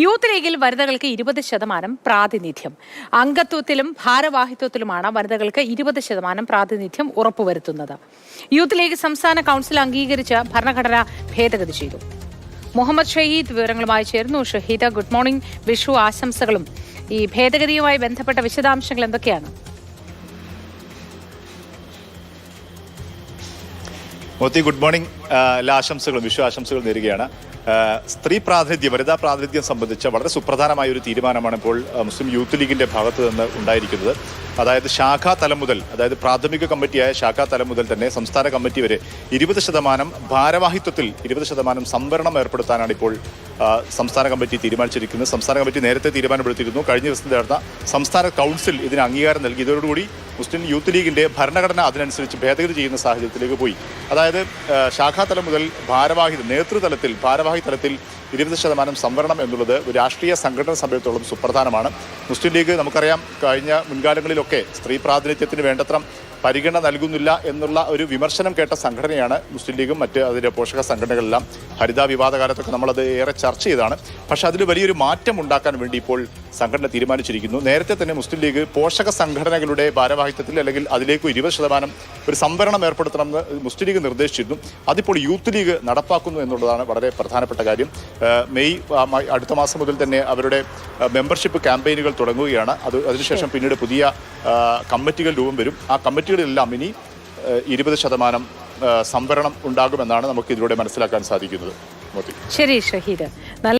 Youth ലീഗിൽ വനിതകൾക്ക് 20% പ്രാതിനിധ്യം. അംഗത്വത്തിലും ഭാരവാഹിത്വത്തിലുമാണ് വനിതകൾക്ക് 20% പ്രാതിനിധ്യം ഉറപ്പുവരുത്തുന്നത്. യൂത്ത് ലീഗ് സംസ്ഥാന കൗൺസിൽ അംഗീകരിച്ച് ഭരണഘടന ഭേദഗതി ചെയ്തു. മുഹമ്മദ് ഷഹീദ് വിവരങ്ങളുമായി ചേരുന്നു. Shaheed, good morning. വിഷു ആശംസകളും. ഈ ഭേദഗതിയുമായി ബന്ധപ്പെട്ട വിശദാംശങ്ങൾ എന്തൊക്കെയാണ്? Moti, good morning. എല്ലാ ആശംസകളും വിഷു ആശംസകൾ നേരുകയാണ്. സ്ത്രീ പ്രാതിനിധ്യം, വനിതാ പ്രാതിനിധ്യം സംബന്ധിച്ച വളരെ സുപ്രധാനമായ ഒരു തീരുമാനമാണ് ഇപ്പോൾ മുസ്ലിം യൂത്ത് ലീഗിന്റെ ഭാഗത്ത് നിന്ന് ഉണ്ടായിരിക്കുന്നത്. അതായത് ശാഖാ തലം മുതൽ, അതായത് പ്രാഥമിക കമ്മിറ്റിയായ ശാഖാ തലം മുതൽ തന്നെ സംസ്ഥാന കമ്മിറ്റി വരെ 20% ഭാരവാഹിത്വത്തിൽ 20% സംവരണം ഏർപ്പെടുത്താനാണ് ഇപ്പോൾ സംസ്ഥാന കമ്മിറ്റി തീരുമാനിച്ചിരിക്കുന്നത്. സംസ്ഥാന കമ്മിറ്റി നേരത്തെ തീരുമാനമെടുത്തിരുന്നു. കഴിഞ്ഞ ദിവസം ചേർന്ന സംസ്ഥാന കൗൺസിൽ ഇതിന് അംഗീകാരം നൽകി. ഇതോടുകൂടി മുസ്ലിം യൂത്ത് ലീഗിന്റെ ഭരണഘടന അതിനനുസരിച്ച് ഭേദഗതി ചെയ്യുന്ന സാഹചര്യത്തിലേക്ക് പോയി. അതായത് ശാഖാതലം മുതൽ നേതൃതലത്തിൽ ഭാരവാഹി തലത്തിൽ 20% സംവരണം എന്നുള്ളത് ഒരു രാഷ്ട്രീയ സംഘടന സംബന്ധിച്ചിടത്തോളം സുപ്രധാനമാണ്. മുസ്ലിം ലീഗ് നമുക്കറിയാം, കഴിഞ്ഞ മുൻകാലങ്ങളിലൊക്കെ സ്ത്രീ പ്രാതിനിധ്യത്തിന് വേണ്ടത്ര പരിഗണന നൽകുന്നില്ല എന്നുള്ള ഒരു വിമർശനം കേട്ട സംഘടനയാണ് മുസ്ലിം ലീഗും മറ്റ് അതിൻ്റെ പോഷക സംഘടനകളെല്ലാം. ഹരിത വിവാദ കാലത്തൊക്കെ നമ്മളത് ഏറെ ചർച്ച ചെയ്താണ്. പക്ഷേ അതിൽ വലിയൊരു മാറ്റം ഉണ്ടാക്കാൻ വേണ്ടി ഇപ്പോൾ സംഘടന തീരുമാനിച്ചിരിക്കുന്നു. നേരത്തെ തന്നെ മുസ്ലിം ലീഗ് പോഷക സംഘടനകളുടെ ഭാരവാഹിത്വത്തിൽ അല്ലെങ്കിൽ അതിലേക്ക് 20% ഒരു സംവരണം ഏർപ്പെടുത്തണമെന്ന് മുസ്ലിം ലീഗ് നിർദ്ദേശിച്ചിരുന്നു. അതിപ്പോൾ യൂത്ത് ലീഗ് നടപ്പാക്കുന്നു എന്നുള്ളതാണ് വളരെ പ്രധാനപ്പെട്ട കാര്യം. അടുത്ത മാസം മുതൽ തന്നെ അവരുടെ മെമ്പർഷിപ്പ് ക്യാമ്പയിനുകൾ തുടങ്ങുകയാണ്. അതിനുശേഷം പിന്നീട് പുതിയ കമ്മിറ്റികൾ രൂപം വരും. ആ കമ്മിറ്റികളിലെല്ലാം ഇനി 20% സംവരണം ഉണ്ടാകുമെന്നാണ് നമുക്ക് ഇതിലൂടെ മനസ്സിലാക്കാൻ സാധിക്കുന്നത്. ശരി ഷഹീദ്.